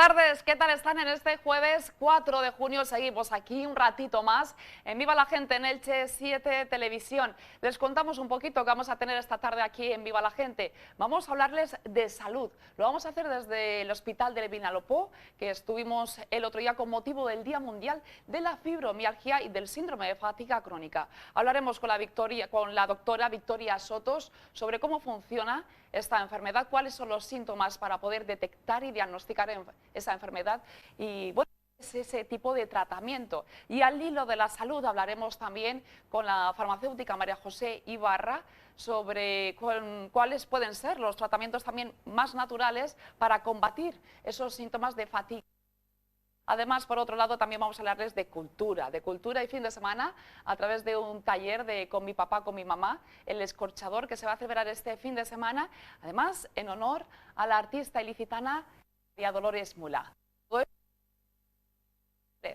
tardes, ¿qué tal están en este jueves 4 de junio? Seguimos aquí un ratito más en Viva la Gente en Elche 7 Televisión. Les contamos un poquito que vamos a tener esta tarde aquí en Viva la Gente. Vamos a hablarles de salud. Lo vamos a hacer desde el Hospital del Vinalopó, que estuvimos el otro día con motivo del Día Mundial de la Fibromialgia y del Síndrome de Fatiga Crónica. Hablaremos con la doctora Victoria Sotos sobre cómo funciona esta enfermedad, cuáles son los síntomas para poder detectar y diagnosticar esa enfermedad y bueno, es ese tipo de tratamiento. Y al hilo de la salud hablaremos también con la farmacéutica María José Ibarra sobre cuáles pueden ser los tratamientos también más naturales para combatir esos síntomas de fatiga. Además, por otro lado, también vamos a hablarles de cultura y fin de semana a través de un taller de Con mi papá, con mi mamá, El Escorchador, que se va a celebrar este fin de semana, además en honor a la artista ilicitana María Dolores Mula.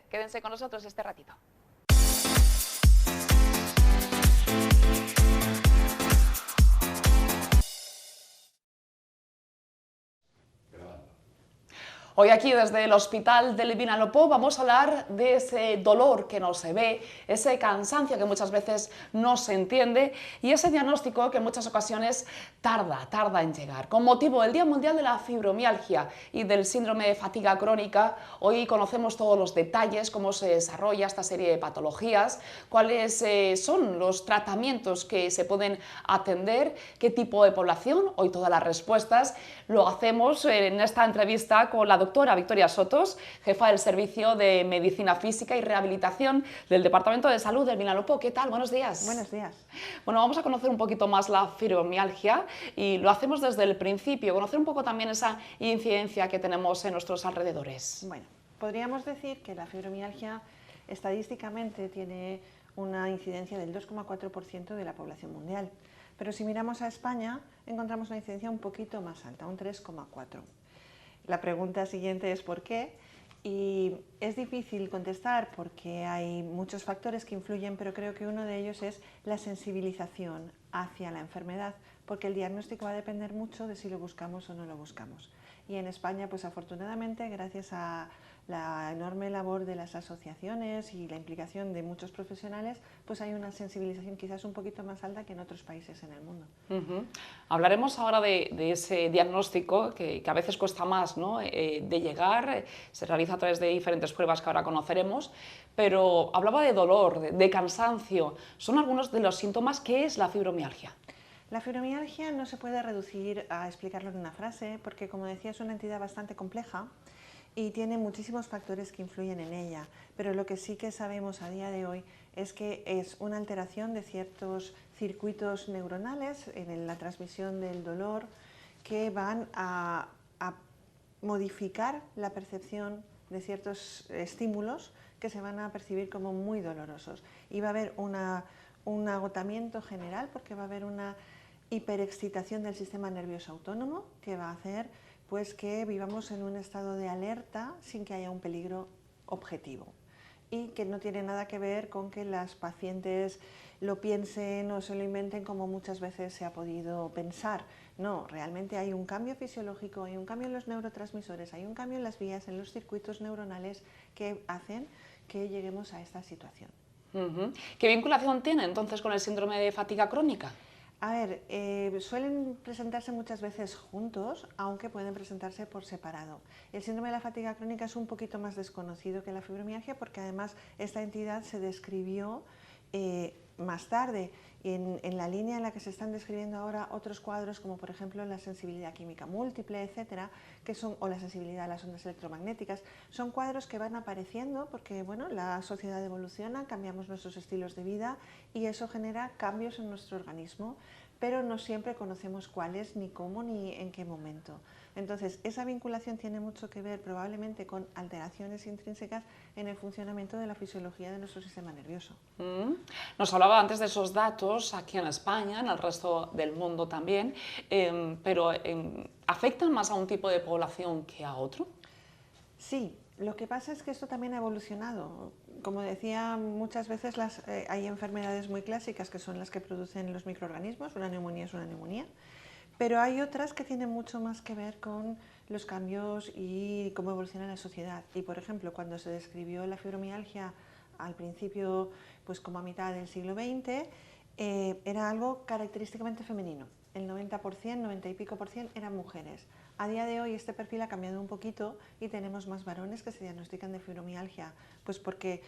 Quédense con nosotros este ratito. Hoy aquí desde el Hospital del Vinalopó vamos a hablar de ese dolor que no se ve, ese cansancio que muchas veces no se entiende y ese diagnóstico que en muchas ocasiones tarda en llegar. Con motivo del Día Mundial de la Fibromialgia y del Síndrome de Fatiga Crónica, hoy conocemos todos los detalles, cómo se desarrolla esta serie de patologías, cuáles son los tratamientos que se pueden atender, qué tipo de población, hoy todas las respuestas. Lo hacemos en esta entrevista con la doctora Victoria Sotos, jefa del Servicio de Medicina Física y Rehabilitación del Departamento de Salud del Vinalopó. ¿Qué tal? Buenos días. Buenos días. Bueno, vamos a conocer un poquito más la fibromialgia y lo hacemos desde el principio, conocer un poco también esa incidencia que tenemos en nuestros alrededores. Bueno, podríamos decir que la fibromialgia estadísticamente tiene una incidencia del 2,4% de la población mundial, pero si miramos a España encontramos una incidencia un poquito más alta, un 3,4%. La pregunta siguiente es ¿por qué? Y es difícil contestar porque hay muchos factores que influyen, pero creo que uno de ellos es la sensibilización hacia la enfermedad, porque el diagnóstico va a depender mucho de si lo buscamos o no lo buscamos. Y en España, pues afortunadamente, gracias a la enorme labor de las asociaciones y la implicación de muchos profesionales, pues hay una sensibilización quizás un poquito más alta que en otros países en el mundo. Hablaremos ahora de ese diagnóstico que a veces cuesta más, ¿no? De llegar, se realiza a través de diferentes pruebas que ahora conoceremos, pero hablaba de dolor, de cansancio, son algunos de los síntomas. ¿Qué es la fibromialgia? La fibromialgia no se puede reducir a explicarlo en una frase porque, como decía, es una entidad bastante compleja y tiene muchísimos factores que influyen en ella, pero lo que sí que sabemos a día de hoy es que es una alteración de ciertos circuitos neuronales en la transmisión del dolor que van a modificar la percepción de ciertos estímulos que se van a percibir como muy dolorosos. Y va a haber un agotamiento general porque va a haber una hiperexcitación del sistema nervioso autónomo que va a hacer pues que vivamos en un estado de alerta sin que haya un peligro objetivo y que no tiene nada que ver con que las pacientes lo piensen o se lo inventen como muchas veces se ha podido pensar. No, realmente hay un cambio fisiológico, hay un cambio en los neurotransmisores, hay un cambio en las vías, en los circuitos neuronales que hacen que lleguemos a esta situación. ¿Qué vinculación tiene entonces con el síndrome de fatiga crónica? A ver, suelen presentarse muchas veces juntos, aunque pueden presentarse por separado. El síndrome de la fatiga crónica es un poquito más desconocido que la fibromialgia porque además esta entidad se describió más tarde en la línea en la que se están describiendo ahora otros cuadros como por ejemplo la sensibilidad química múltiple, etcétera, o la sensibilidad a las ondas electromagnéticas. Son cuadros que van apareciendo porque bueno, la sociedad evoluciona, cambiamos nuestros estilos de vida y eso genera cambios en nuestro organismo, pero no siempre conocemos cuáles, ni cómo, ni en qué momento. Entonces, esa vinculación tiene mucho que ver probablemente con alteraciones intrínsecas en el funcionamiento de la fisiología de nuestro sistema nervioso. Nos hablaba antes de esos datos aquí en España, en el resto del mundo también, pero ¿afectan más a un tipo de población que a otro? Sí, lo que pasa es que esto también ha evolucionado. Como decía, muchas veces hay enfermedades muy clásicas que son las que producen los microorganismos, una neumonía es una neumonía, Pero hay otras que tienen mucho más que ver con los cambios y cómo evoluciona la sociedad. Y por ejemplo, cuando se describió la fibromialgia al principio, pues como a mitad del siglo XX, era algo característicamente femenino. El 90%, 90 y pico por ciento eran mujeres. A día de hoy este perfil ha cambiado un poquito y tenemos más varones que se diagnostican de fibromialgia, pues porque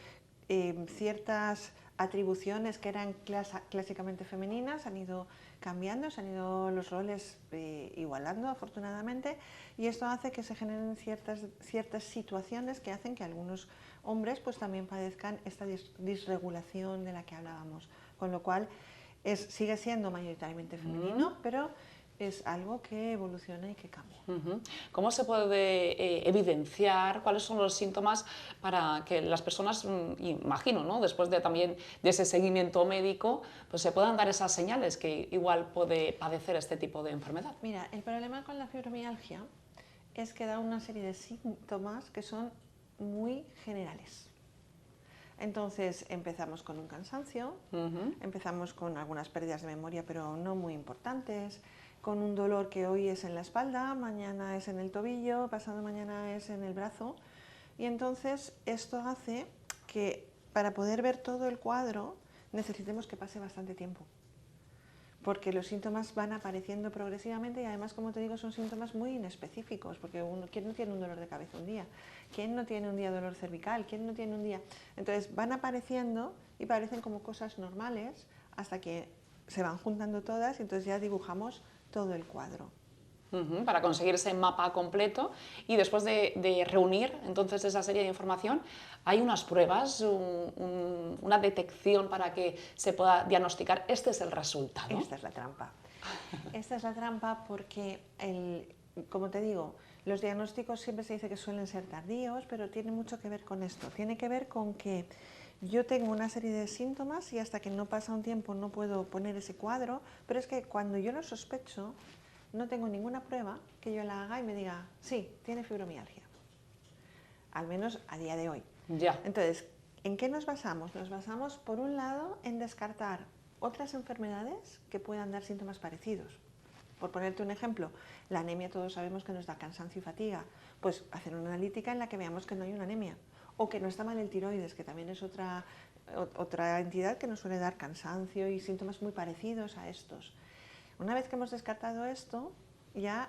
ciertas atribuciones que eran clásicamente femeninas han ido cambiando, se han ido los roles igualando afortunadamente, y esto hace que se generen ciertas situaciones que hacen que algunos hombres pues también padezcan esta disregulación de la que hablábamos, con lo cual sigue siendo mayoritariamente femenino, pero es algo que evoluciona y que cambia. ¿Cómo se puede evidenciar cuáles son los síntomas para que las personas, imagino, ¿no?, después también de ese seguimiento médico, pues se puedan dar esas señales que igual puede padecer este tipo de enfermedad? Mira, el problema con la fibromialgia es que da una serie de síntomas que son muy generales. Entonces empezamos con un cansancio, empezamos con algunas pérdidas de memoria pero no muy importantes, con un dolor que hoy es en la espalda, mañana es en el tobillo, pasado mañana es en el brazo, y entonces esto hace que para poder ver todo el cuadro necesitemos que pase bastante tiempo, porque los síntomas van apareciendo progresivamente y además, como te digo, son síntomas muy inespecíficos, porque ¿quién no tiene un dolor de cabeza un día? ¿Quién no tiene un día dolor cervical? ¿Quién no tiene un día? Entonces van apareciendo y parecen como cosas normales hasta que se van juntando todas y entonces ya dibujamos todo el cuadro. Para conseguir ese mapa completo, y después de reunir entonces esa serie de información, hay unas pruebas, una detección para que se pueda diagnosticar. Este es el resultado. Esta es la trampa. Esta es la trampa porque, como te digo, los diagnósticos siempre se dice que suelen ser tardíos, pero tiene mucho que ver con esto. Tiene que ver con que yo tengo una serie de síntomas y hasta que no pasa un tiempo no puedo poner ese cuadro, pero es que cuando yo lo sospecho, no tengo ninguna prueba que yo la haga y me diga, sí, tiene fibromialgia. Al menos a día de hoy. Ya. Entonces, ¿en qué nos basamos? Nos basamos, por un lado, en descartar otras enfermedades que puedan dar síntomas parecidos. Por ponerte un ejemplo, la anemia todos sabemos que nos da cansancio y fatiga. Pues hacer una analítica en la que veamos que no hay una anemia. O que no está mal el tiroides, que también es otra entidad que nos suele dar cansancio y síntomas muy parecidos a estos. Una vez que hemos descartado esto, ya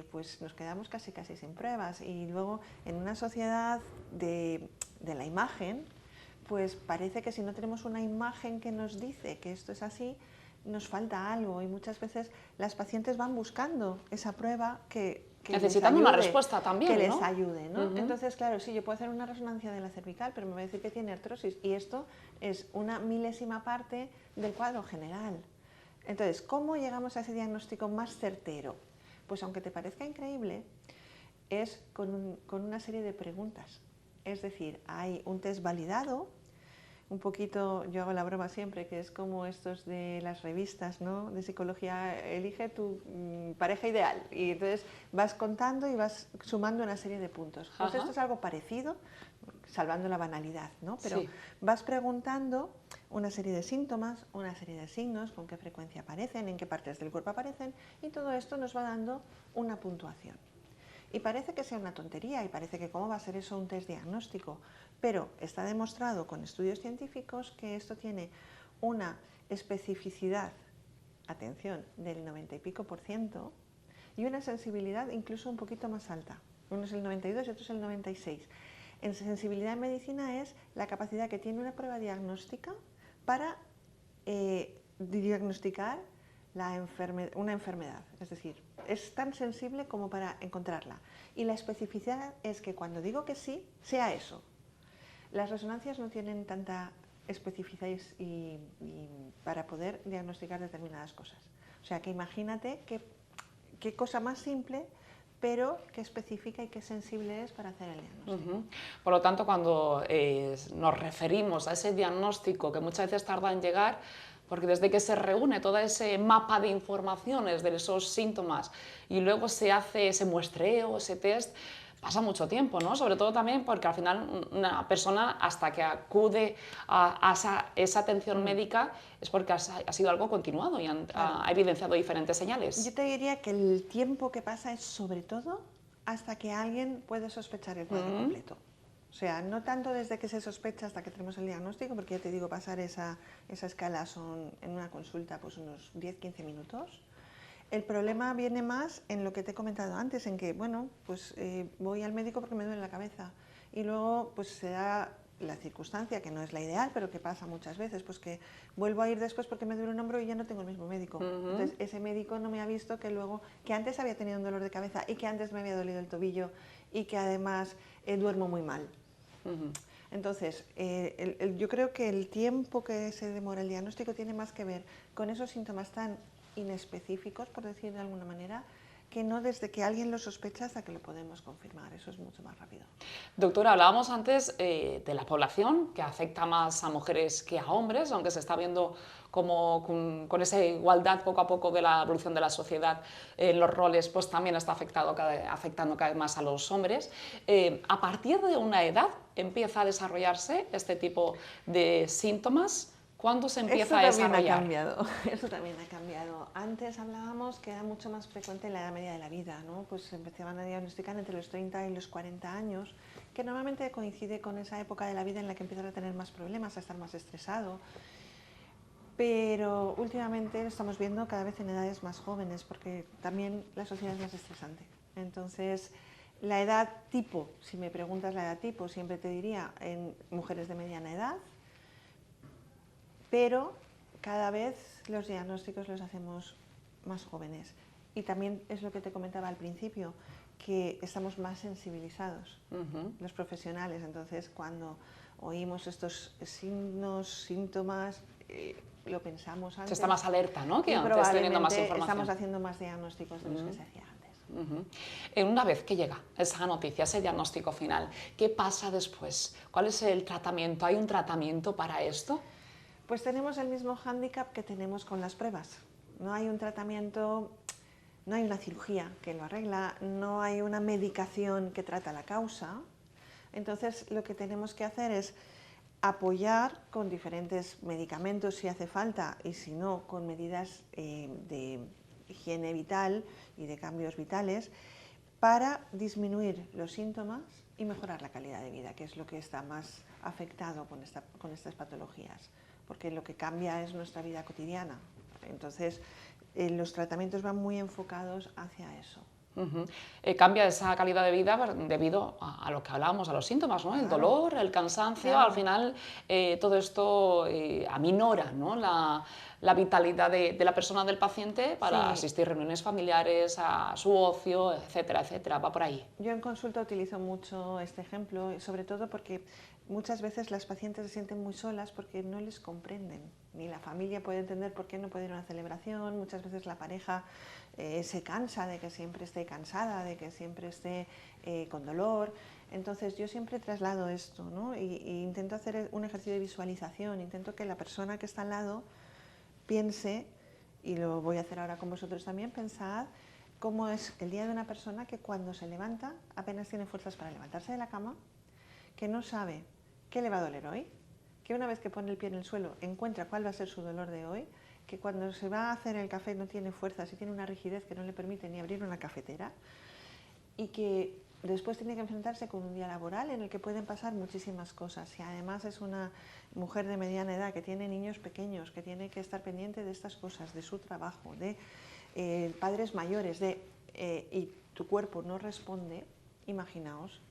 pues nos quedamos casi sin pruebas, y luego en una sociedad de la imagen, pues parece que si no tenemos una imagen que nos dice que esto es así, nos falta algo, y muchas veces las pacientes van buscando esa prueba que necesitando una respuesta también, que les ¿no? ayude, ¿no? Entonces, claro, sí, yo puedo hacer una resonancia de la cervical, pero me va a decir que tiene artrosis, y esto es una milésima parte del cuadro general. Entonces, ¿cómo llegamos a ese diagnóstico más certero? Pues aunque te parezca increíble, es con una serie de preguntas. Es decir, hay un test validado, un poquito, yo hago la broma siempre, que es como estos de las revistas, ¿no?, de psicología, elige tu pareja ideal, y entonces vas contando y vas sumando una serie de puntos. Pues esto es algo parecido, salvando la banalidad, ¿no? Pero sí, vas preguntando una serie de síntomas, una serie de signos, con qué frecuencia aparecen, en qué partes del cuerpo aparecen, y todo esto nos va dando una puntuación. Y parece que sea una tontería, y parece que cómo va a ser eso un test diagnóstico, pero está demostrado con estudios científicos que esto tiene una especificidad, atención, del 90 y pico % y una sensibilidad incluso un poquito más alta. Uno es el 92 y otro es el 96. En sensibilidad en medicina es la capacidad que tiene una prueba diagnóstica para diagnosticar una enfermedad, es decir, es tan sensible como para encontrarla. Y la especificidad es que cuando digo que sí, sea eso. Las resonancias no tienen tanta especificidad para poder diagnosticar determinadas cosas. O sea que imagínate qué cosa más simple, pero qué específica y qué sensible es para hacer el diagnóstico. Por lo tanto, cuando nos referimos a ese diagnóstico que muchas veces tarda en llegar, porque desde que se reúne todo ese mapa de informaciones de esos síntomas y luego se hace ese muestreo, ese test, pasa mucho tiempo, ¿no? Sobre todo también porque al final una persona hasta que acude a esa atención médica es porque ha sido algo continuado y Claro. ha evidenciado diferentes Yo señales. te diría que el tiempo que pasa es sobre todo hasta que alguien puede sospechar el cuadro completo. O sea, no tanto desde que se sospecha hasta que tenemos el diagnóstico, porque ya te digo, pasar esa escala son en una consulta pues unos 10-15 minutos. El problema viene más en lo que te he comentado antes, en que, bueno, pues voy al médico porque me duele la cabeza y luego pues se da la circunstancia, que no es la ideal, pero que pasa muchas veces, pues que vuelvo a ir después porque me duele un hombro y ya no tengo el mismo médico. Entonces ese médico no me ha visto que luego, que antes había tenido un dolor de cabeza y que antes me había dolido el tobillo y que además duermo muy mal. Entonces, yo creo que el tiempo que se demora el diagnóstico tiene más que ver con esos síntomas tan inespecíficos, por decir de alguna manera, que no desde que alguien lo sospecha hasta que lo podemos confirmar. Eso es mucho más rápido. Doctora, hablábamos antes de la población, que afecta más a mujeres que a hombres, aunque se está viendo como con esa igualdad poco a poco de la evolución de la sociedad en los roles, pues también está afectando cada vez más a los hombres. A partir de una edad empieza a desarrollarse este tipo de síntomas. ¿Cuándo se Eso empieza a también ha desarrollar? cambiado, eso también ha cambiado. Antes hablábamos que era mucho más frecuente en la edad media de la vida, ¿no? Pues se empezaban a diagnosticar entre los 30 y los 40 años, que normalmente coincide con esa época de la vida en la que empiezas a tener más problemas, a estar más estresado. Pero últimamente lo estamos viendo cada vez en edades más jóvenes, porque también la sociedad es más estresante. Entonces, la edad tipo, si me preguntas la edad tipo, siempre te diría en mujeres de mediana edad, pero cada vez los diagnósticos los hacemos más jóvenes. Y también es lo que te comentaba al principio, que estamos más sensibilizados, los profesionales. Entonces, cuando oímos estos signos, síntomas, lo pensamos antes. Se está más alerta, ¿no? Que Y antes, teniendo más probablemente información. estamos haciendo más diagnósticos de los que se hacía antes. Una vez que llega esa noticia, ese diagnóstico final, ¿qué pasa después? ¿Cuál es el tratamiento? ¿Hay un tratamiento para esto? Pues tenemos el mismo hándicap que tenemos con las pruebas. No hay un tratamiento, no hay una cirugía que lo arregla, no hay una medicación que trata la causa. Entonces lo que tenemos que hacer es apoyar con diferentes medicamentos si hace falta y si no, con medidas de higiene vital y de cambios vitales para disminuir los síntomas y mejorar la calidad de vida, que es lo que está más afectado con estas patologías, porque lo que cambia es nuestra vida cotidiana. Entonces, los tratamientos van muy enfocados hacia eso. Cambia esa calidad de vida debido a lo que hablábamos, a los síntomas, ¿no? El dolor, el cansancio, al final todo esto aminora, ¿no? la vitalidad de la persona, del paciente, para asistir a reuniones familiares, a su ocio, etcétera, etcétera. Va por ahí. Yo en consulta utilizo mucho este ejemplo, sobre todo porque muchas veces las pacientes se sienten muy solas porque no les comprenden, ni la familia puede entender por qué no puede ir a una celebración, muchas veces la pareja se cansa de que siempre esté cansada, de que siempre esté con dolor. Entonces yo siempre traslado esto, ¿no? y intento hacer un ejercicio de visualización, intento que la persona que está al lado piense, y lo voy a hacer ahora con vosotros también, pensad cómo es el día de una persona que cuando se levanta apenas tiene fuerzas para levantarse de la cama, que no sabe qué le va a doler hoy, que una vez que pone el pie en el suelo encuentra cuál va a ser su dolor de hoy, que cuando se va a hacer el café no tiene fuerzas y tiene una rigidez que no le permite ni abrir una cafetera, y que después tiene que enfrentarse con un día laboral en el que pueden pasar muchísimas cosas. Y además es una mujer de mediana edad que tiene niños pequeños, que tiene que estar pendiente de estas cosas, de su trabajo, de padres mayores, y tu cuerpo no responde, imaginaos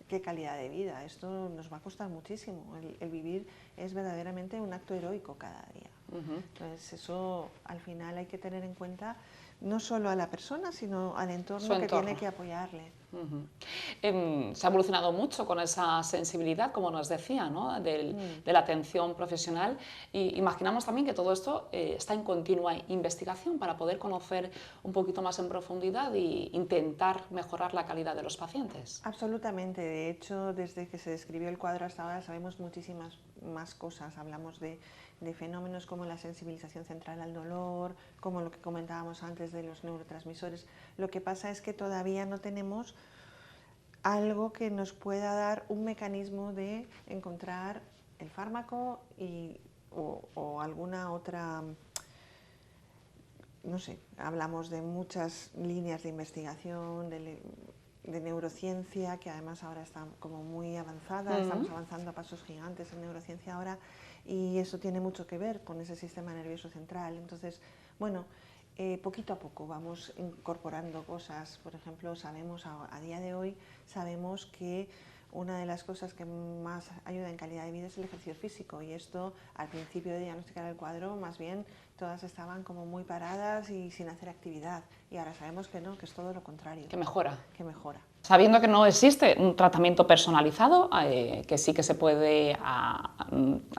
qué calidad de vida. Esto nos va a costar muchísimo. El vivir es verdaderamente un acto heroico cada día. Entonces eso al final hay que tener en cuenta no solo a la persona, sino al entorno que tiene que apoyarle. Se ha evolucionado mucho con esa sensibilidad, como nos decía, ¿no? de la atención profesional, y imaginamos también que todo esto está en continua investigación para poder conocer un poquito más en profundidad e intentar mejorar la calidad de los pacientes. Absolutamente. De hecho, desde que se describió el cuadro hasta ahora sabemos muchísimas más cosas. Hablamos de fenómenos como la sensibilización central al dolor, como lo que comentábamos antes de los neurotransmisores. Lo que pasa es que todavía no tenemos algo que nos pueda dar un mecanismo de encontrar el fármaco o alguna otra, no sé, hablamos de muchas líneas de investigación, de neurociencia, que además ahora está como muy avanzada, estamos avanzando a pasos gigantes en neurociencia ahora, y eso tiene mucho que ver con ese sistema nervioso central. Entonces, bueno, poquito a poco vamos incorporando cosas. Por ejemplo, sabemos a día de hoy, sabemos que una de las cosas que más ayuda en calidad de vida es el ejercicio físico, y esto al principio de diagnosticar el cuadro más bien todas estaban como muy paradas y sin hacer actividad, y ahora sabemos que no, que es todo lo contrario. Que mejora. Que mejora. Sabiendo que no existe un tratamiento personalizado, que sí que se puede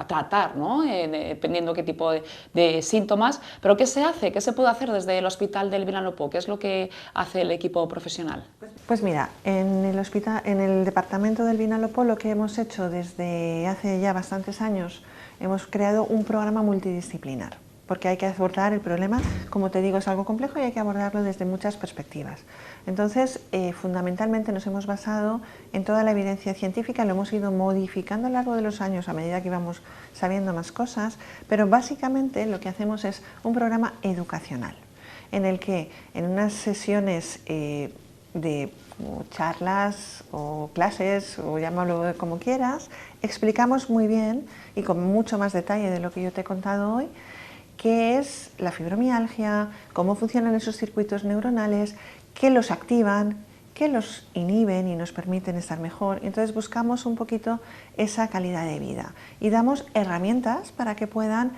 tratar, ¿no? Dependiendo qué tipo de síntomas, pero ¿qué se hace? ¿Qué se puede hacer desde el Hospital del Vinalopó? ¿Qué es lo que hace el equipo profesional? Pues mira, en el departamento del Vinalopó lo que hemos hecho desde hace ya bastantes años, hemos creado un programa multidisciplinar, porque hay que abordar el problema, como te digo, es algo complejo y hay que abordarlo desde muchas perspectivas. Entonces, fundamentalmente nos hemos basado en toda la evidencia científica, lo hemos ido modificando a lo largo de los años a medida que íbamos sabiendo más cosas, pero básicamente lo que hacemos es un programa educacional, en el que en unas sesiones de charlas o clases, o llámalo como quieras, explicamos muy bien y con mucho más detalle de lo que yo te he contado hoy, qué es la fibromialgia, cómo funcionan esos circuitos neuronales, qué los activan, qué los inhiben y nos permiten estar mejor. Entonces buscamos un poquito esa calidad de vida y damos herramientas para que puedan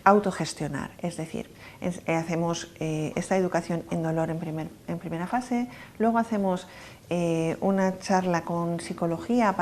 autogestionar, es decir, hacemos esta educación en dolor en primera fase, luego hacemos una charla con psicología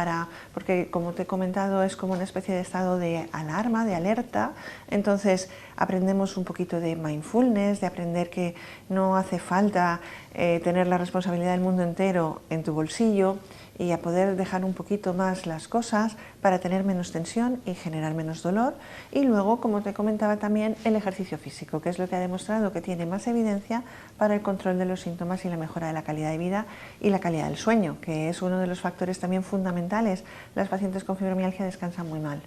porque como te he comentado es como una especie de estado de alarma, de alerta, entonces aprendemos un poquito de mindfulness, de aprender que no hace falta tener la responsabilidad del mundo entero en tu bolsillo y a poder dejar un poquito más las cosas para tener menos tensión y generar menos dolor. Y luego, como te comentaba también, el ejercicio físico, que es lo que ha demostrado que tiene más evidencia para el control de los síntomas y la mejora de la calidad de vida y la calidad del sueño, que es uno de los factores también fundamentales. Las pacientes con fibromialgia descansan muy mal.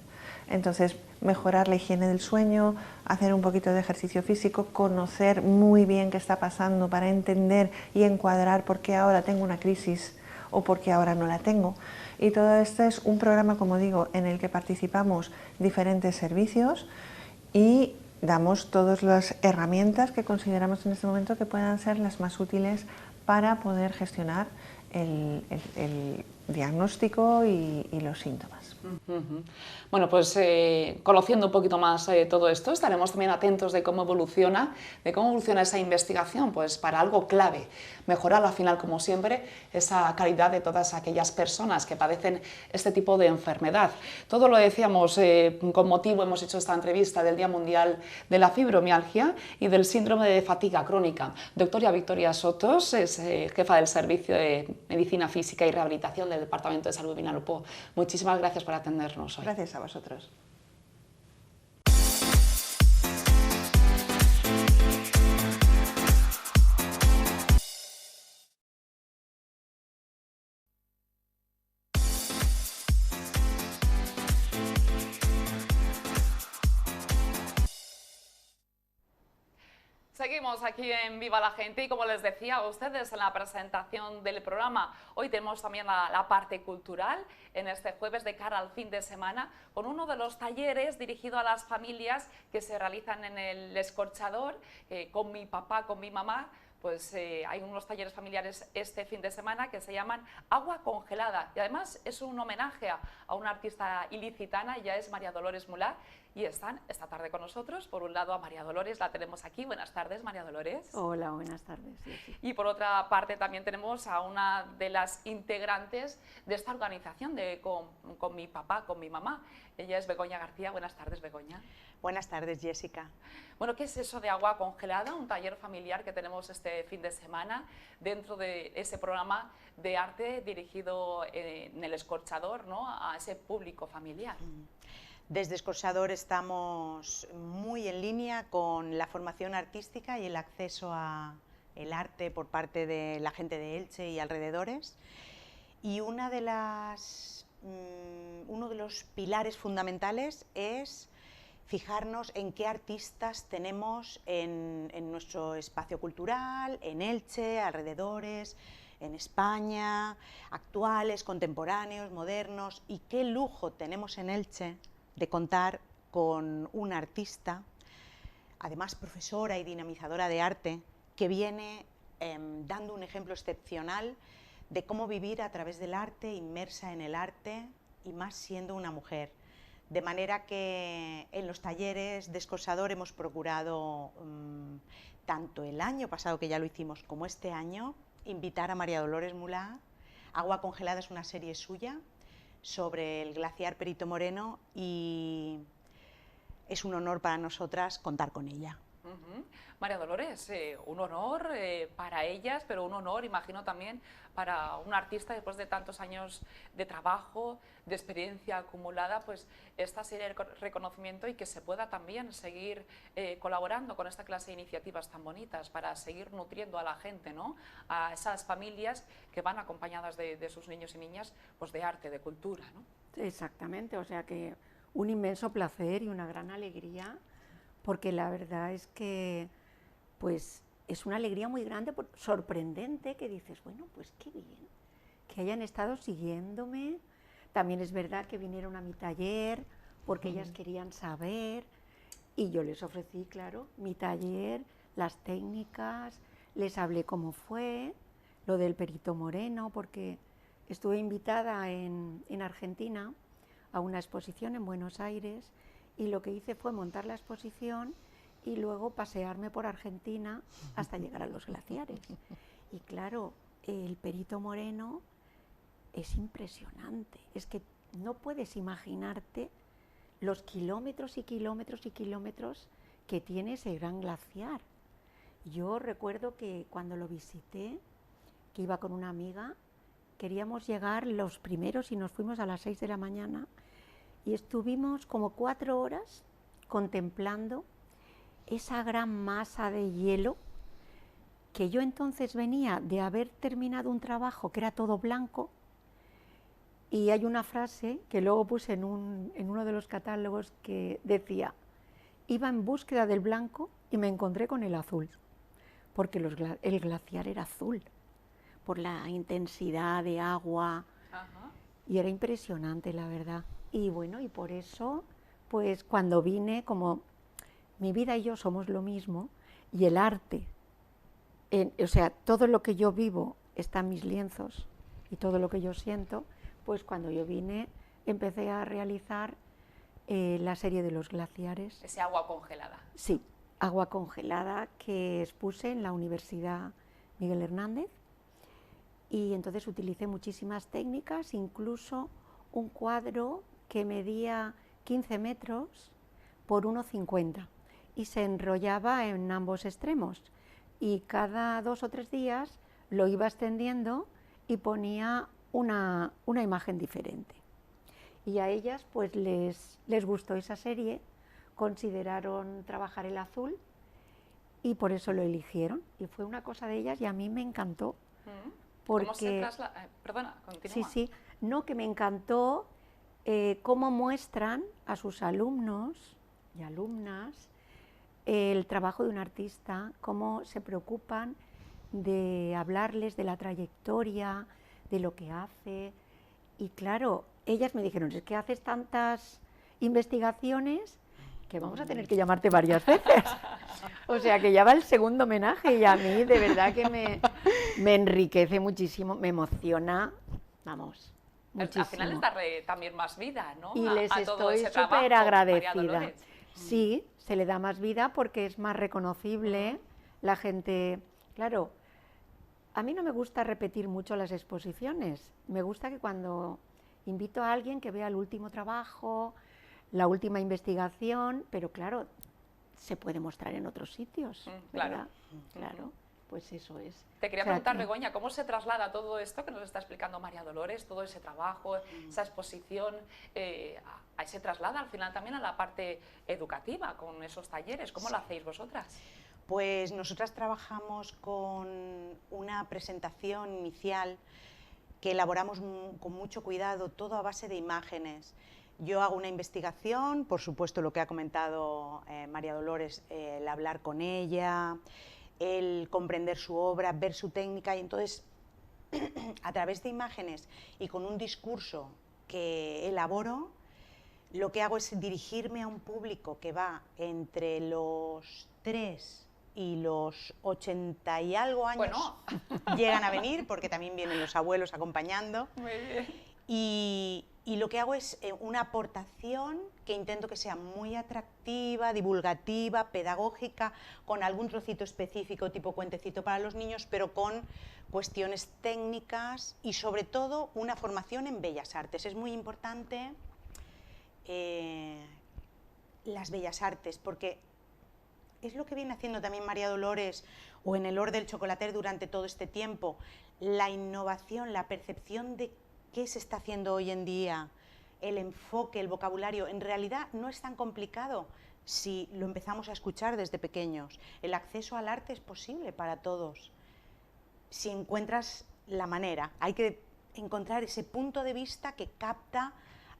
Entonces, mejorar la higiene del sueño, hacer un poquito de ejercicio físico, conocer muy bien qué está pasando para entender y encuadrar por qué ahora tengo una crisis o por qué ahora no la tengo. Y todo esto es un programa, como digo, en el que participamos diferentes servicios y damos todas las herramientas que consideramos en este momento que puedan ser las más útiles para poder gestionar el diagnóstico y los síntomas. Bueno, pues conociendo un poquito más todo esto, estaremos también atentos de cómo evoluciona esa investigación, pues para algo clave, mejorar al final, como siempre, esa calidad de todas aquellas personas que padecen este tipo de enfermedad. Todo lo decíamos con motivo, hemos hecho esta entrevista del Día Mundial de la Fibromialgia y del síndrome de fatiga crónica. Doctora Victoria Sotos es jefa del Servicio de Medicina Física y Rehabilitación del Departamento de Salud Vinalopó. Muchísimas gracias por atendernos hoy. Gracias a vosotros. Seguimos aquí en Viva la Gente y como les decía a ustedes en la presentación del programa, hoy tenemos también la parte cultural en este jueves de cara al fin de semana con uno de los talleres dirigido a las familias que se realizan en el Escorchador, con mi papá, con mi mamá. Pues hay unos talleres familiares este fin de semana que se llaman Agua Congelada y además es un homenaje a una artista ilicitana, ella es María Dolores Mulá y están esta tarde con nosotros. Por un lado a María Dolores, la tenemos aquí. Buenas tardes, María Dolores. Hola, buenas tardes. Sí. Y por otra parte también tenemos a una de las integrantes de esta organización con mi papá, con mi mamá. Ella es Begoña García. Buenas tardes, Begoña. Buenas tardes, Jessica. Bueno, ¿qué es eso de Agua Congelada? Un taller familiar que tenemos este fin de semana dentro de ese programa de arte dirigido en el Escorchador, ¿no?, a ese público familiar. Desde Escorchador estamos muy en línea con la formación artística y el acceso al arte por parte de la gente de Elche y alrededores. Y uno de los pilares fundamentales es fijarnos en qué artistas tenemos en nuestro espacio cultural, en Elche, alrededores, en España, actuales, contemporáneos, modernos, y qué lujo tenemos en Elche de contar con una artista, además profesora y dinamizadora de arte, que viene dando un ejemplo excepcional de cómo vivir a través del arte, inmersa en el arte, y más siendo una mujer. De manera que en los talleres de Escorsador hemos procurado, tanto el año pasado que ya lo hicimos, como este año, invitar a María Dolores Mulá. Agua congelada es una serie suya sobre el glaciar Perito Moreno y es un honor para nosotras contar con ella. María Dolores, un honor para ellas, pero un honor, imagino, también para un artista después de tantos años de trabajo, de experiencia acumulada, pues esta serie de reconocimiento y que se pueda también seguir colaborando con esta clase de iniciativas tan bonitas para seguir nutriendo a la gente, ¿no? A esas familias que van acompañadas de sus niños y niñas, pues de arte, de cultura, ¿no? Exactamente, o sea que un inmenso placer y una gran alegría, porque la verdad es que pues es una alegría muy grande, sorprendente, que dices, bueno, pues qué bien, que hayan estado siguiéndome. También es verdad que vinieron a mi taller porque ellas querían saber y yo les ofrecí, claro, mi taller, las técnicas, les hablé cómo fue, lo del Perito Moreno, porque estuve invitada en Argentina a una exposición en Buenos Aires y lo que hice fue montar la exposición y luego pasearme por Argentina hasta llegar a los glaciares. Y claro, el Perito Moreno es impresionante, es que no puedes imaginarte los kilómetros y kilómetros y kilómetros que tiene ese gran glaciar. Yo recuerdo que cuando lo visité, que iba con una amiga, queríamos llegar los primeros y nos fuimos a las 6 de la mañana y estuvimos como 4 horas contemplando esa gran masa de hielo, que yo entonces venía de haber terminado un trabajo que era todo blanco, y hay una frase que luego puse en uno de los catálogos que decía, iba en búsqueda del blanco y me encontré con el azul, porque el glaciar era azul, por la intensidad de agua. Ajá. Y era impresionante, la verdad. Y bueno, y por eso, pues cuando vine, como mi vida y yo somos lo mismo, y el arte, o sea, todo lo que yo vivo está en mis lienzos, y todo lo que yo siento, pues cuando yo vine empecé a realizar la serie de los glaciares. Ese agua congelada. Sí, agua congelada que expuse en la Universidad Miguel Hernández, y entonces utilicé muchísimas técnicas, incluso un cuadro que medía 15 metros por 1,50 y se enrollaba en ambos extremos, y cada 2 o 3 días lo iba extendiendo y ponía una imagen diferente. Y a ellas pues les gustó esa serie, consideraron trabajar el azul y por eso lo eligieron, y fue una cosa de ellas y a mí me encantó. Porque, ¿Cómo se traslada? Perdona, continúa. Sí, no, que me encantó cómo muestran a sus alumnos y alumnas el trabajo de un artista, cómo se preocupan de hablarles de la trayectoria, de lo que hace. Y claro, ellas me dijeron, es que haces tantas investigaciones que vamos a tener que llamarte varias veces. O sea que ya va el segundo homenaje y a mí de verdad que me enriquece muchísimo, me emociona, vamos, muchísimo. Al final es darle también más vida, ¿no? Y les a todo estoy ese trabajo, súper María agradecida. Dolores. Sí, se le da más vida porque es más reconocible, la gente, claro, a mí no me gusta repetir mucho las exposiciones, me gusta que cuando invito a alguien que vea el último trabajo, la última investigación, pero claro, se puede mostrar en otros sitios, ¿verdad? Claro, pues eso es. Te quería O sea, preguntar, Begoña, ¿cómo se traslada todo esto que nos está explicando María Dolores, todo ese trabajo, esa exposición, se traslada al final también a la parte educativa, con esos talleres? ¿Cómo lo hacéis vosotras? Pues nosotras trabajamos con una presentación inicial que elaboramos con mucho cuidado, todo a base de imágenes. Yo hago una investigación, por supuesto lo que ha comentado María Dolores, el hablar con ella, el comprender su obra, ver su técnica, y entonces a través de imágenes y con un discurso que elaboro, lo que hago es dirigirme a un público que va entre los 3 y los 80 y algo años. Bueno. Llegan a venir, porque también vienen los abuelos acompañando. Muy bien. Y lo que hago es una aportación que intento que sea muy atractiva, divulgativa, pedagógica, con algún trocito específico tipo cuentecito para los niños, pero con cuestiones técnicas y sobre todo una formación en bellas artes. Es muy importante las bellas artes, porque es lo que viene haciendo también María Dolores o en el Hort del Chocolater durante todo este tiempo, la innovación, la percepción de qué se está haciendo hoy en día, el enfoque, el vocabulario, en realidad no es tan complicado si lo empezamos a escuchar desde pequeños. El acceso al arte es posible para todos, si encuentras la manera. Hay que encontrar ese punto de vista que capta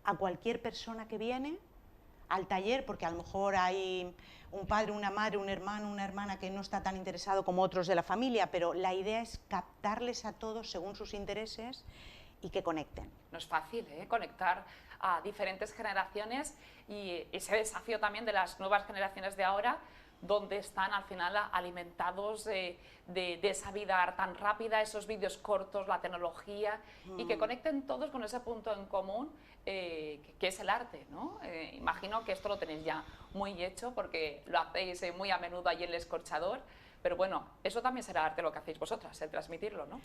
a cualquier persona que viene al taller, porque a lo mejor hay un padre, una madre, un hermano, una hermana que no está tan interesado como otros de la familia, pero la idea es captarles a todos según sus intereses y que conecten. No es fácil, conectar a diferentes generaciones, y ese desafío también de las nuevas generaciones de ahora, donde están al final alimentados de esa vida tan rápida, esos vídeos cortos, la tecnología, y que conecten todos con ese punto en común que es el arte, ¿no? Imagino que esto lo tenéis ya muy hecho porque lo hacéis muy a menudo allí en el Escorchador, pero bueno, eso también será arte lo que hacéis vosotras, el transmitirlo, ¿no?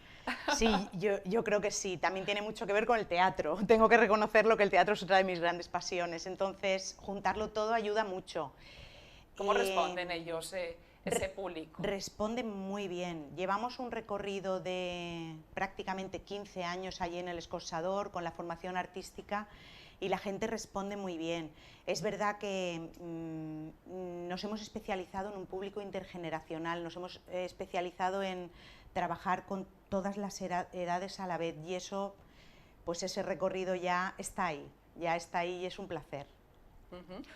Sí, yo creo que sí, también tiene mucho que ver con el teatro. Tengo que reconocerlo, que el teatro es otra de mis grandes pasiones, entonces juntarlo todo ayuda mucho. ¿Cómo responden ellos, ese público? Responden muy bien. Llevamos un recorrido de prácticamente 15 años allí en el Escorchador con la formación artística y la gente responde muy bien. Es verdad que nos hemos especializado en un público intergeneracional, nos hemos especializado en trabajar con todas las edades a la vez, y eso, pues ese recorrido ya está ahí y es un placer.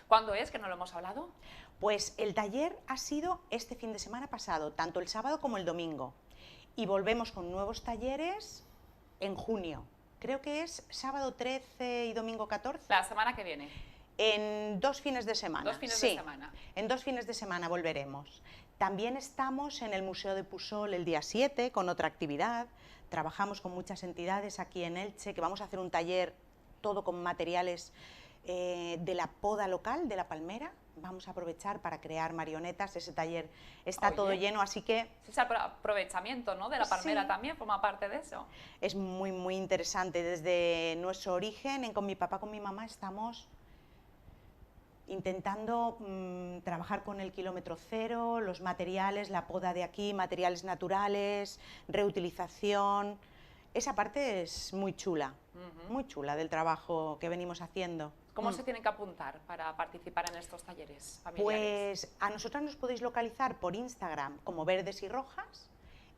¿Cuándo es, que no lo hemos hablado? Pues el taller ha sido este fin de semana pasado, tanto el sábado como el domingo, y volvemos con nuevos talleres en junio. Creo que es sábado 13 y domingo 14. La semana que viene. En 2 fines de semana. 2 fines de semana. En 2 fines de semana volveremos. También estamos en el Museo de Pusol el día 7 con otra actividad. Trabajamos con muchas entidades aquí en Elche, que vamos a hacer un taller todo con materiales de la poda local, de la palmera. Vamos a aprovechar para crear marionetas. Ese taller está todo lleno, así que... Ese aprovechamiento, ¿no?, de la palmera, sí, también forma parte de eso. Es muy, muy interesante. Desde nuestro origen, con mi papá, con mi mamá, estamos intentando trabajar con el kilómetro cero, los materiales, la poda de aquí, materiales naturales, reutilización. Esa parte es muy chula del trabajo que venimos haciendo. ¿Cómo se tienen que apuntar para participar en estos talleres familiares? Pues a nosotras nos podéis localizar por Instagram como Verdes y Rojas,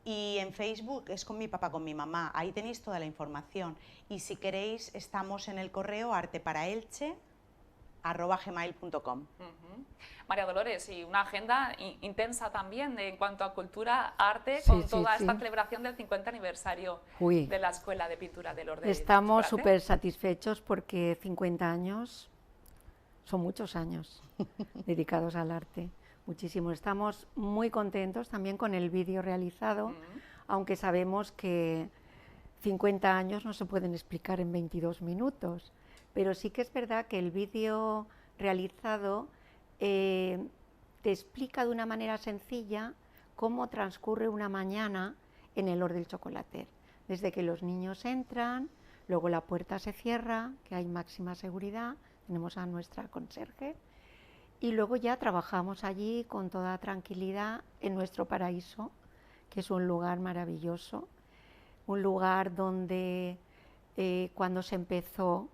y en Facebook es con mi papá, con mi mamá. Ahí tenéis toda la información. Y si queréis, estamos en el correo arteparaelche@gmail.com. María Dolores, y una agenda intensa también en cuanto a cultura, arte, con toda esta celebración del 50 aniversario de la Escuela de Pintura del Hort del Chocolater. Estamos súper satisfechos porque 50 años son muchos años dedicados al arte, muchísimo. Estamos muy contentos también con el vídeo realizado, aunque sabemos que 50 años no se pueden explicar en 22 minutos, pero sí que es verdad que el vídeo realizado te explica de una manera sencilla cómo transcurre una mañana en el Hort del Chocolater. Desde que los niños entran, luego la puerta se cierra, que hay máxima seguridad, tenemos a nuestra conserje, y luego ya trabajamos allí con toda tranquilidad en nuestro paraíso, que es un lugar maravilloso, un lugar donde cuando se empezó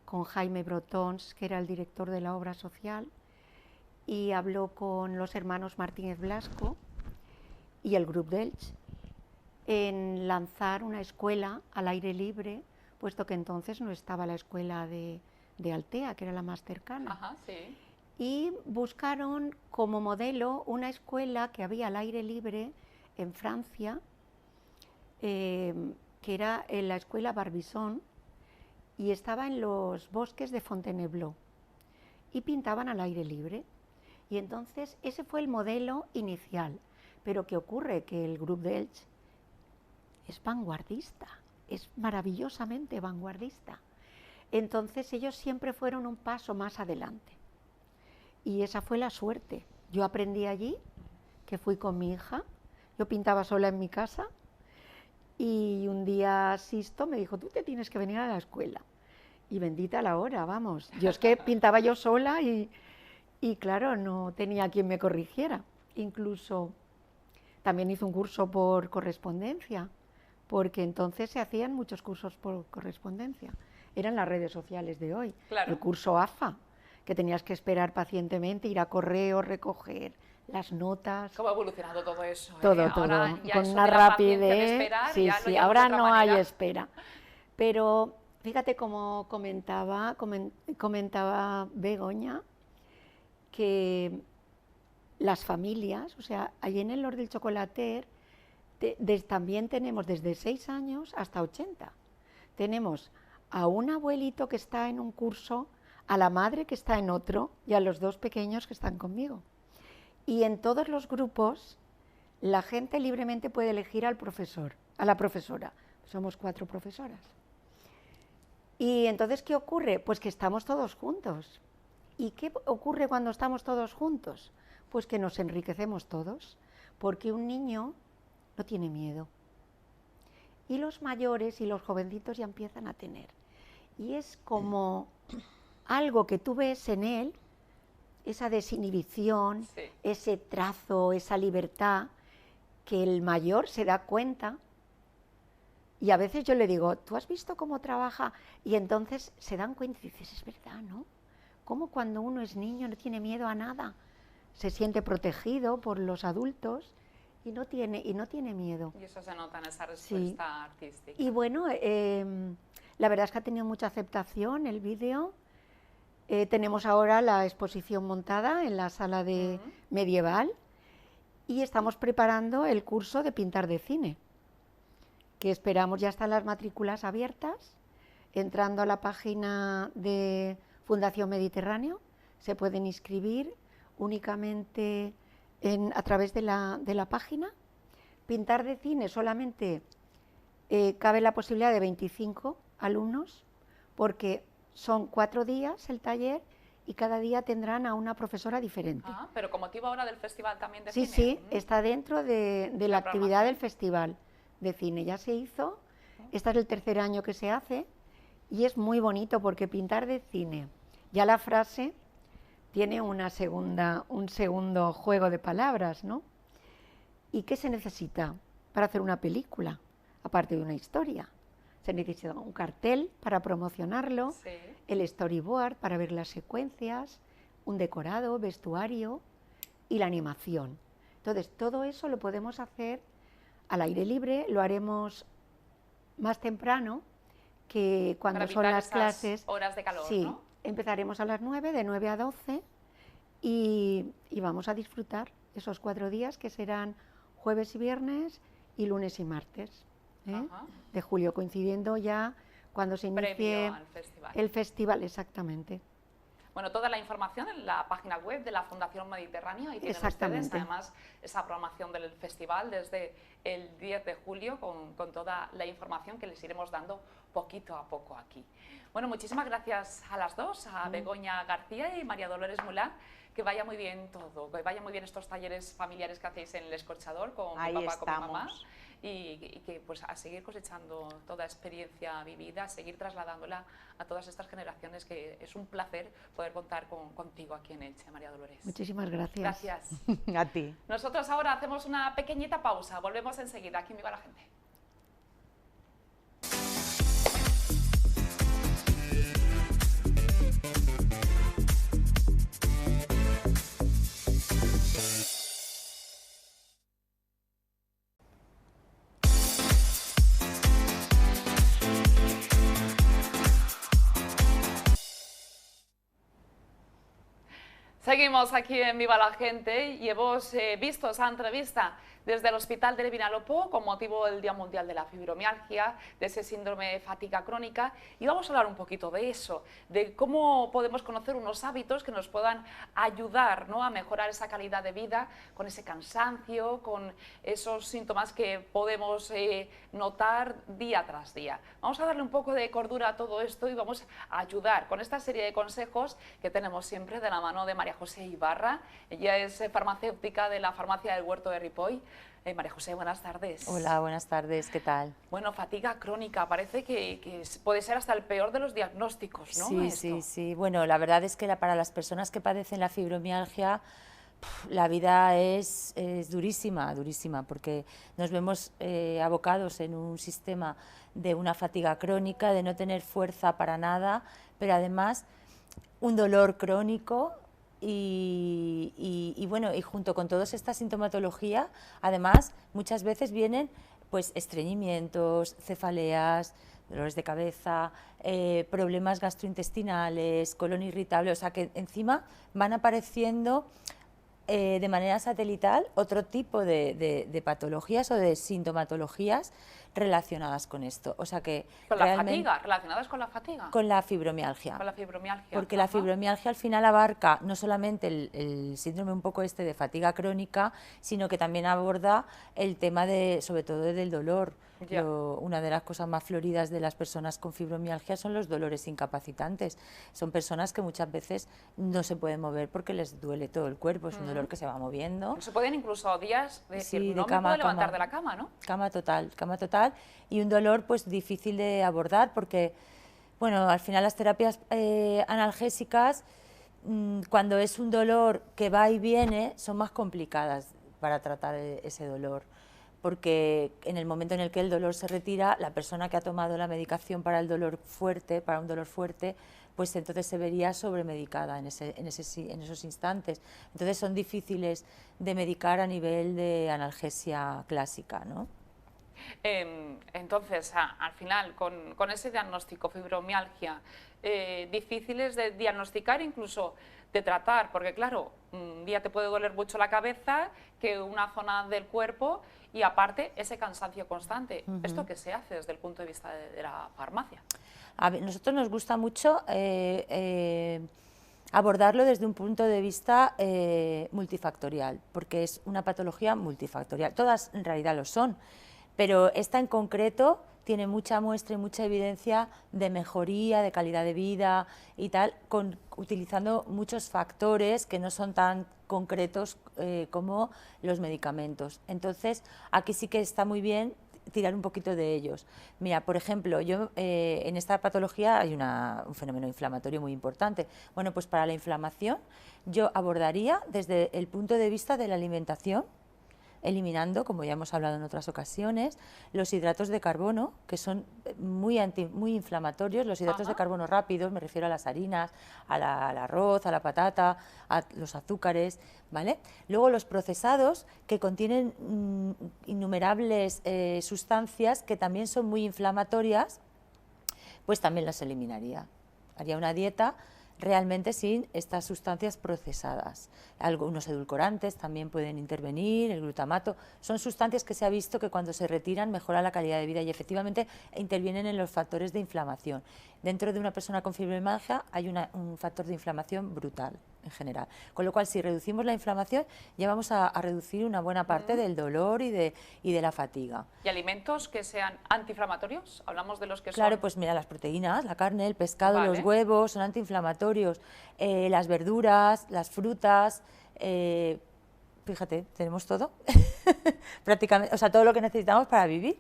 con Jaime Brotons, que era el director de la obra social, y habló con los hermanos Martínez Blasco y el Grup d'Elx, en lanzar una escuela al aire libre, puesto que entonces no estaba la escuela de Altea, que era la más cercana. Ajá, sí. Y buscaron como modelo una escuela que había al aire libre en Francia, que era la escuela Barbizon, y estaba en los bosques de Fontainebleau, y pintaban al aire libre. Y entonces ese fue el modelo inicial. Pero ¿qué ocurre? Que el Grup d'Elx es vanguardista, es maravillosamente vanguardista. Entonces ellos siempre fueron un paso más adelante. Y esa fue la suerte. Yo aprendí allí, que fui con mi hija, yo pintaba sola en mi casa, y un día Sisto me dijo, tú te tienes que venir a la escuela. Y bendita la hora, vamos. Yo es que pintaba yo sola y claro, no tenía quien me corrigiera. Incluso también hice un curso por correspondencia, porque entonces se hacían muchos cursos por correspondencia. Eran las redes sociales de hoy. Claro. El curso AFA, que tenías que esperar pacientemente, ir a correo, recoger las notas. ¿Cómo ha evolucionado todo eso? Todo, Ahora ya con eso una de la paciencia de rapidez. esperar, Sí, ya lo sí, llevamos de ahora otra no hay manera. espera. Pero fíjate como comentaba Begoña, que las familias, o sea, allí en el L'Hort del Chocolater también tenemos desde 6 años hasta 80. Tenemos a un abuelito que está en un curso, a la madre que está en otro y a los 2 pequeños que están conmigo. Y en todos los grupos la gente libremente puede elegir al profesor, a la profesora. Somos 4 profesoras. Y entonces, ¿qué ocurre? Pues que estamos todos juntos. ¿Y qué ocurre cuando estamos todos juntos? Pues que nos enriquecemos todos, porque un niño no tiene miedo. Y los mayores y los jovencitos ya empiezan a tener. Y es como algo que tú ves en él, esa desinhibición, Sí. ese trazo, esa libertad, que el mayor se da cuenta. Y a veces yo le digo, ¿tú has visto cómo trabaja? Y entonces se dan cuenta y dices, es verdad, ¿no? Cómo cuando uno es niño no tiene miedo a nada, se siente protegido por los adultos y no tiene miedo. Y eso se nota en esa respuesta artística. Y bueno, la verdad es que ha tenido mucha aceptación el vídeo. Tenemos ahora la exposición montada en la sala de medieval y estamos preparando el curso de pintar de cine, que esperamos, ya están las matrículas abiertas. Entrando a la página de Fundación Mediterráneo se pueden inscribir únicamente a través de la página. Pintar de cine solamente cabe la posibilidad de 25 alumnos, porque son 4 días el taller y cada día tendrán a una profesora diferente. Ah, pero con motivo ahora del Festival también de Sí, cine. sí, está dentro de la La actividad programación. del Festival de Cine. Ya se hizo, este es el 3er año que se hace y es muy bonito porque pintar de cine, ya la frase tiene un segundo juego de palabras, ¿no? ¿Y qué se necesita para hacer una película? Aparte de una historia. Se necesita un cartel para promocionarlo, Sí. el storyboard para ver las secuencias, un decorado, vestuario y la animación. Entonces, todo eso lo podemos hacer al aire libre, lo haremos más temprano que cuando Para son evitar las esas clases. horas de calor, Sí, ¿no? empezaremos a las 9, de 9 a 12 y vamos a disfrutar esos 4 días que serán jueves y viernes y lunes y martes, Ajá. de julio, coincidiendo ya cuando se inicie Previo al festival. el festival, exactamente. Bueno, toda la información en la página web de la Fundación Mediterránea, y tienen ustedes Exactamente. además esa programación del festival desde el 10 de julio con toda la información que les iremos dando poquito a poco aquí. Bueno, muchísimas gracias a las dos, a Begoña García y María Dolores Mulán. Que vaya muy bien todo, que vaya muy bien estos talleres familiares que hacéis en El Escorchador con Ahí mi papá, con mi mamá, estamos. y que pues a seguir cosechando toda experiencia vivida, a seguir trasladándola a todas estas generaciones, que es un placer poder contar contigo aquí en Elche, María Dolores. Muchísimas gracias. Gracias. A ti. Nosotros ahora hacemos una pequeñita pausa, volvemos enseguida aquí en Viva la Gente. Seguimos aquí en Viva la Gente y hemos visto esa entrevista desde el Hospital del Vinalopó con motivo del Día Mundial de la Fibromialgia, de ese síndrome de fatiga crónica, y vamos a hablar un poquito de eso, de cómo podemos conocer unos hábitos que nos puedan ayudar, ¿no?, a mejorar esa calidad de vida con ese cansancio, con esos síntomas que podemos notar día tras día. Vamos a darle un poco de cordura a todo esto y vamos a ayudar con esta serie de consejos que tenemos siempre de la mano de María José Ibarra. Ella es farmacéutica de la farmacia del Huerto de Ripoll. María José, buenas tardes. Hola, buenas tardes, ¿qué tal? Bueno, fatiga crónica, parece que puede ser hasta el peor de los diagnósticos, ¿no? Sí. Bueno, la verdad es que para las personas que padecen la fibromialgia, la vida es durísima, porque nos vemos abocados en un sistema de una fatiga crónica, de no tener fuerza para nada, pero además un dolor crónico. Y bueno, y junto con toda esta sintomatología, además, muchas veces vienen pues estreñimientos, cefaleas, dolores de cabeza, problemas gastrointestinales, colon irritable, o sea que encima van apareciendo de manera satelital otro tipo de patologías o de sintomatologías relacionadas con esto. O sea que ¿Con la fatiga? ¿Relacionadas con la fatiga? Con la fibromialgia. Con la fibromialgia. Porque la fibromialgia al final abarca no solamente el síndrome un poco de fatiga crónica, sino que también aborda el tema sobre todo del dolor. Una de las cosas más floridas de las personas con fibromialgia son los dolores incapacitantes. Son personas que muchas veces no se pueden mover porque les duele todo el cuerpo, es un dolor que se va moviendo. Se pueden incluso días decir, sí, no me puedo levantar de la cama, ¿no? Cama total, y un dolor pues difícil de abordar porque, bueno, al final las terapias analgésicas, cuando es un dolor que va y viene, son más complicadas para tratar ese dolor. Porque en el momento en el que el dolor se retira, la persona que ha tomado la medicación para un dolor fuerte, pues entonces se vería sobremedicada en esos instantes. Entonces son difíciles de medicar a nivel de analgesia clásica, ¿no? Entonces, al final, con ese diagnóstico, fibromialgia, difíciles de diagnosticar, incluso de tratar, porque claro, un día te puede doler mucho la cabeza que una zona del cuerpo y aparte ese cansancio constante. ¿Esto qué se hace desde el punto de vista de la farmacia? A nosotros nos gusta mucho abordarlo desde un punto de vista multifactorial, porque es una patología multifactorial. Todas en realidad lo son, pero esta en concreto tiene mucha muestra y mucha evidencia de mejoría, de calidad de vida y tal, utilizando muchos factores que no son tan concretos como los medicamentos. Entonces, aquí sí que está muy bien tirar un poquito de ellos. Mira, por ejemplo, en esta patología hay un fenómeno inflamatorio muy importante. Bueno, pues para la inflamación yo abordaría desde el punto de vista de la alimentación, eliminando, como ya hemos hablado en otras ocasiones, los hidratos de carbono, que son muy inflamatorios. Los hidratos de carbono rápidos, me refiero a las harinas, al arroz, a la patata, a los azúcares, ¿vale? Luego los procesados, que contienen innumerables sustancias que también son muy inflamatorias, pues también las eliminaría. Haría una dieta realmente sin estas sustancias procesadas. Algunos edulcorantes también pueden intervenir, el glutamato, son sustancias que se ha visto que cuando se retiran mejora la calidad de vida y efectivamente intervienen en los factores de inflamación. Dentro de una persona con fibromialgia hay un factor de inflamación brutal en general, con lo cual si reducimos la inflamación ya vamos a reducir una buena parte del dolor y de la fatiga. ¿Y alimentos que sean antiinflamatorios? Hablamos de los que son... Claro, pues mira, las proteínas, la carne, el pescado, los huevos son antiinflamatorios, las verduras, las frutas, fíjate, tenemos todo, prácticamente, o sea, todo lo que necesitamos para vivir.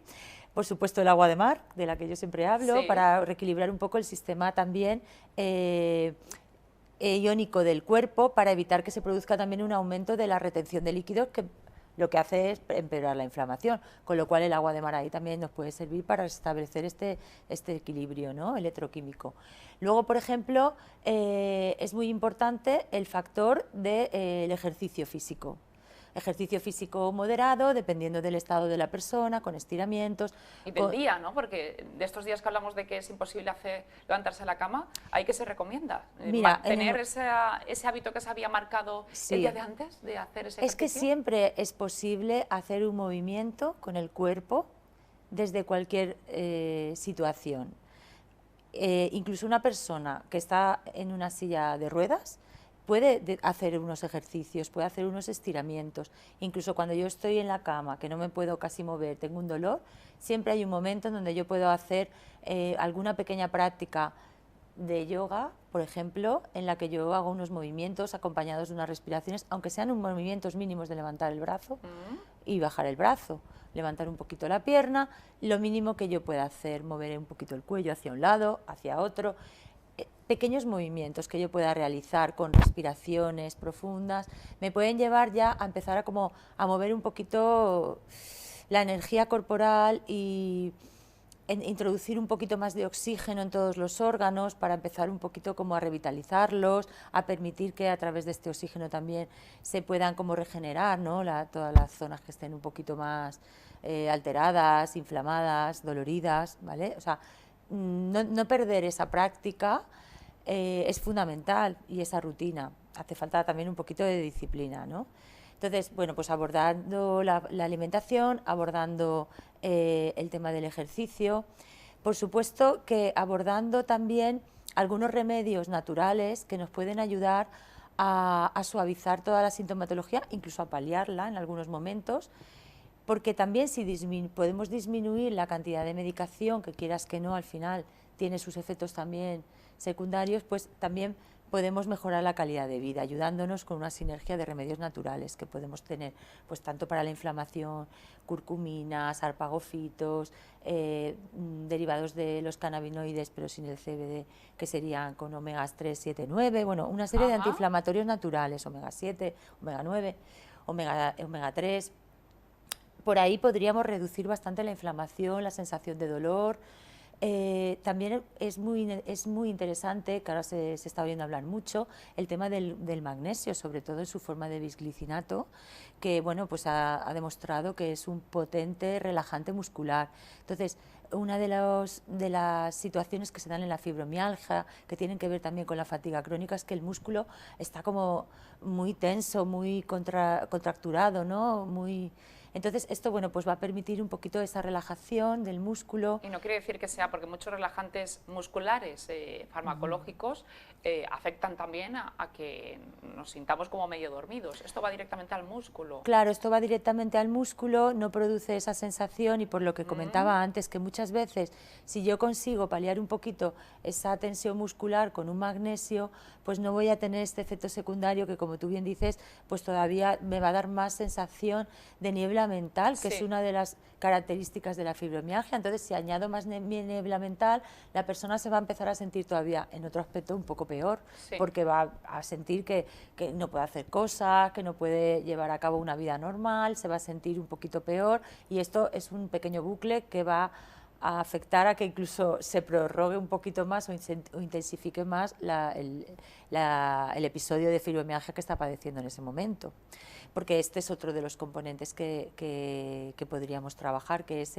Por supuesto el agua de mar, de la que yo siempre hablo, para reequilibrar un poco el sistema también iónico del cuerpo, para evitar que se produzca también un aumento de la retención de líquidos, que lo que hace es empeorar la inflamación, con lo cual el agua de mar ahí también nos puede servir para restablecer este equilibrio, ¿no?, electroquímico. Luego, por ejemplo, es muy importante el factor del ejercicio físico. ejercicio físico moderado, dependiendo del estado de la persona, con estiramientos. Y del día, ¿no? Porque de estos días que hablamos de que es imposible levantarse a la cama, ¿hay que se recomienda? Mira, ¿Mantener ese hábito que se había marcado el día de antes de hacer ese ejercicio? Es que siempre es posible hacer un movimiento con el cuerpo desde cualquier situación. Incluso una persona que está en una silla de ruedas puede hacer unos ejercicios, puede hacer unos estiramientos. Incluso cuando yo estoy en la cama, que no me puedo casi mover, tengo un dolor, siempre hay un momento en donde yo puedo hacer alguna pequeña práctica de yoga, por ejemplo, en la que yo hago unos movimientos acompañados de unas respiraciones, aunque sean unos movimientos mínimos de levantar el brazo y bajar el brazo, levantar un poquito la pierna, lo mínimo que yo pueda hacer, mover un poquito el cuello hacia un lado, hacia otro, pequeños movimientos que yo pueda realizar con respiraciones profundas, me pueden llevar ya a empezar a mover un poquito la energía corporal y introducir un poquito más de oxígeno en todos los órganos para empezar un poquito como a revitalizarlos, a permitir que a través de este oxígeno también se puedan como regenerar, ¿no? Todas las zonas que estén un poquito más alteradas, inflamadas, doloridas, ¿vale? O sea, no perder esa práctica es fundamental, y esa rutina. Hace falta también un poquito de disciplina, ¿no? Entonces, bueno, pues abordando la alimentación, abordando el tema del ejercicio, por supuesto que abordando también algunos remedios naturales que nos pueden ayudar a suavizar toda la sintomatología, incluso a paliarla en algunos momentos, porque también si podemos disminuir la cantidad de medicación, que quieras que no, al final tiene sus efectos también secundarios, pues también podemos mejorar la calidad de vida, ayudándonos con una sinergia de remedios naturales que podemos tener, pues tanto para la inflamación, curcuminas, arpagofitos, derivados de los cannabinoides, pero sin el CBD, que serían con omegas 3, 7, 9, bueno, una serie de antiinflamatorios naturales, omega 7, omega 9, omega 3. Por ahí podríamos reducir bastante la inflamación, la sensación de dolor. También es muy interesante, que ahora se está oyendo hablar mucho, el tema del magnesio, sobre todo en su forma de bisglicinato, que bueno, pues ha demostrado que es un potente relajante muscular. Entonces, una de las situaciones que se dan en la fibromialgia, que tienen que ver también con la fatiga crónica, es que el músculo está como muy tenso, muy contracturado, ¿no? Entonces, esto bueno, pues va a permitir un poquito esa relajación del músculo. Y no quiere decir que sea, porque muchos relajantes musculares farmacológicos afectan también a que nos sintamos como medio dormidos. Esto va directamente al músculo. Claro, esto va directamente al músculo, no produce esa sensación, y por lo que comentaba antes, que muchas veces si yo consigo paliar un poquito esa tensión muscular con un magnesio, pues no voy a tener este efecto secundario que, como tú bien dices, pues todavía me va a dar más sensación de niebla mental, que es una de las características de la fibromialgia. Entonces, si añado más niebla mental, la persona se va a empezar a sentir todavía, en otro aspecto, un poco peor, porque va a sentir que no puede hacer cosas, que no puede llevar a cabo una vida normal, se va a sentir un poquito peor, y esto es un pequeño bucle que va a afectar a que incluso se prorrogue un poquito más o intensifique más el episodio de fibromialgia que está padeciendo en ese momento. Porque este es otro de los componentes que podríamos trabajar, que es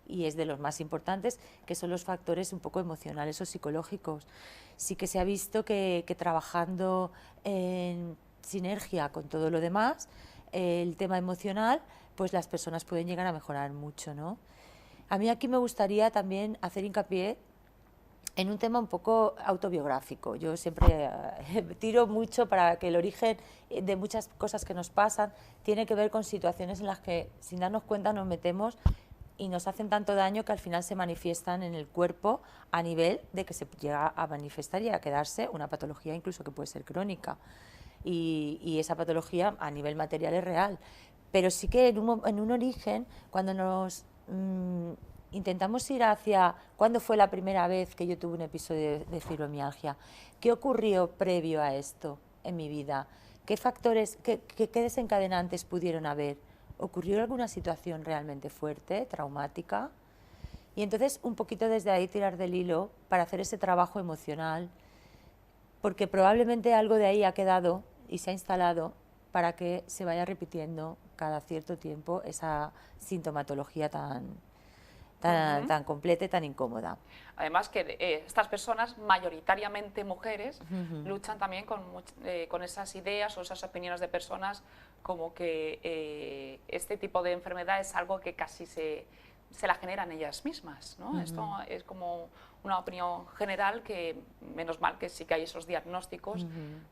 y es de los más importantes, que son los factores un poco emocionales o psicológicos. Sí que se ha visto que trabajando en sinergia con todo lo demás, el tema emocional, pues las personas pueden llegar a mejorar mucho, ¿no? A mí aquí me gustaría también hacer hincapié en un tema un poco autobiográfico. Yo siempre tiro mucho para que el origen de muchas cosas que nos pasan tiene que ver con situaciones en las que, sin darnos cuenta, nos metemos y nos hacen tanto daño que al final se manifiestan en el cuerpo a nivel de que se llega a manifestar y a quedarse una patología incluso que puede ser crónica. Y esa patología a nivel material es real. Pero sí que en un origen, cuando nos intentamos ir hacia cuándo fue la primera vez que yo tuve un episodio de fibromialgia, qué ocurrió previo a esto en mi vida, qué factores, qué desencadenantes pudieron haber, ocurrió alguna situación realmente fuerte, traumática, y entonces un poquito desde ahí tirar del hilo para hacer ese trabajo emocional, porque probablemente algo de ahí ha quedado y se ha instalado para que se vaya repitiendo cada cierto tiempo esa sintomatología tan completa y tan incómoda. Además que estas personas, mayoritariamente mujeres, luchan también con esas ideas o esas opiniones de personas como que este tipo de enfermedad es algo que casi se la generan ellas mismas, ¿no? Esto es como una opinión general que, menos mal que sí que hay esos diagnósticos,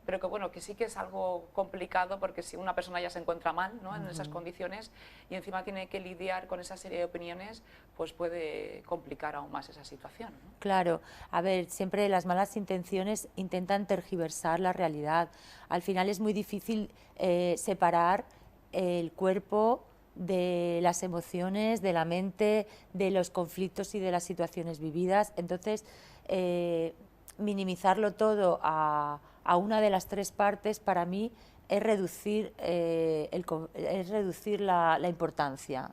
pero que bueno, que sí que es algo complicado porque si una persona ya se encuentra mal, ¿no? En esas condiciones y encima tiene que lidiar con esa serie de opiniones, pues puede complicar aún más esa situación, ¿no? Claro, a ver, siempre las malas intenciones intentan tergiversar la realidad. Al final es muy difícil separar el cuerpo de las emociones, de la mente, de los conflictos y de las situaciones vividas. Entonces, minimizarlo todo a una de las tres partes, para mí, es reducir, la importancia.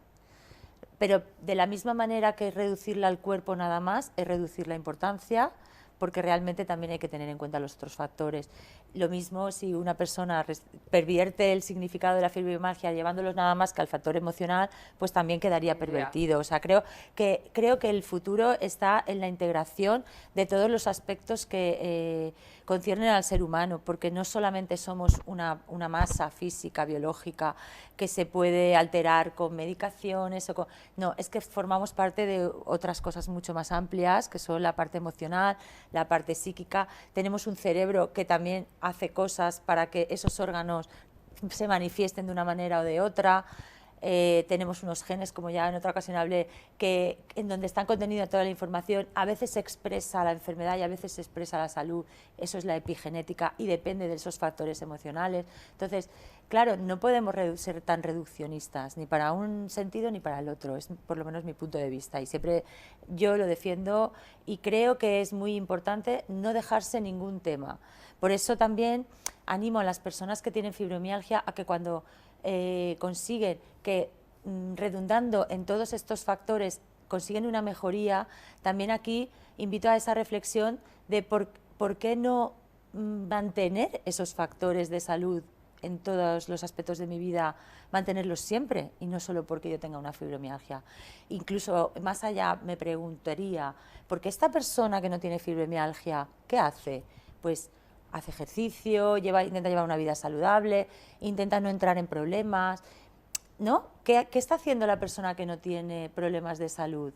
Pero de la misma manera que es reducirla al cuerpo nada más, es reducir la importancia, porque realmente también hay que tener en cuenta los otros factores. Lo mismo si una persona pervierte el significado de la fibromialgia llevándolos nada más que al factor emocional, pues también quedaría pervertido. O sea, creo que el futuro está en la integración de todos los aspectos que conciernen al ser humano, porque no solamente somos una masa física, biológica, que se puede alterar con medicaciones, no, es que formamos parte de otras cosas mucho más amplias, que son la parte emocional, la parte psíquica. Tenemos un cerebro que también hace cosas para que esos órganos se manifiesten de una manera o de otra. Tenemos unos genes, como ya en otra ocasión hablé, en donde está contenida toda la información. A veces se expresa la enfermedad y a veces se expresa la salud. Eso es la epigenética y depende de esos factores emocionales. Entonces, claro, no podemos ser tan reduccionistas, ni para un sentido ni para el otro. Es por lo menos mi punto de vista y siempre yo lo defiendo y creo que es muy importante no dejarse ningún tema. Por eso también animo a las personas que tienen fibromialgia a que cuando consiguen que, redundando en todos estos factores, consiguen una mejoría, también aquí invito a esa reflexión de por qué no mantener esos factores de salud en todos los aspectos de mi vida, mantenerlos siempre y no solo porque yo tenga una fibromialgia. Incluso más allá me preguntaría, ¿por qué esta persona que no tiene fibromialgia, qué hace? Pues hace ejercicio, intenta llevar una vida saludable, intenta no entrar en problemas, ¿no? ¿Qué está haciendo la persona que no tiene problemas de salud?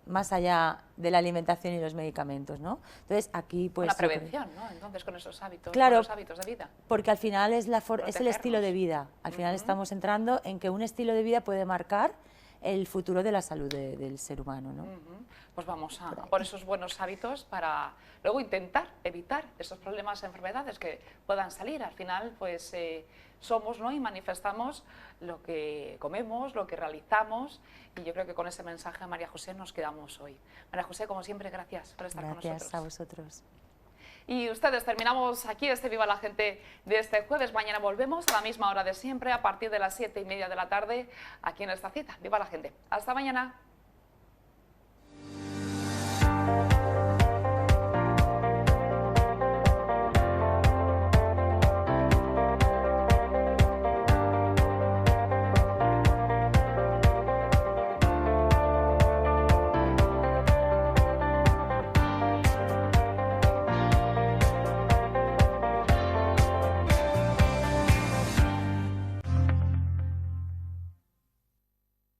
Más allá de la alimentación y los medicamentos, ¿no? Entonces aquí pues... Una prevención, ¿no? Entonces con esos hábitos, claro, con los hábitos de vida. Porque al final es el estilo de vida. Al final estamos entrando en que un estilo de vida puede marcar el futuro de la salud del ser humano, ¿no? Pues vamos a por esos buenos hábitos para luego intentar evitar esos problemas, enfermedades que puedan salir. Al final, pues somos, ¿no? Y manifestamos lo que comemos, lo que realizamos, y yo creo que con ese mensaje, María José, nos quedamos hoy. María José, como siempre, gracias por estar con nosotros. Gracias a vosotros. Y ustedes, terminamos aquí este Viva la Gente de este jueves. Mañana volvemos a la misma hora de siempre, a partir de las 7:30 de la tarde, aquí en esta cita. Viva la Gente. Hasta mañana.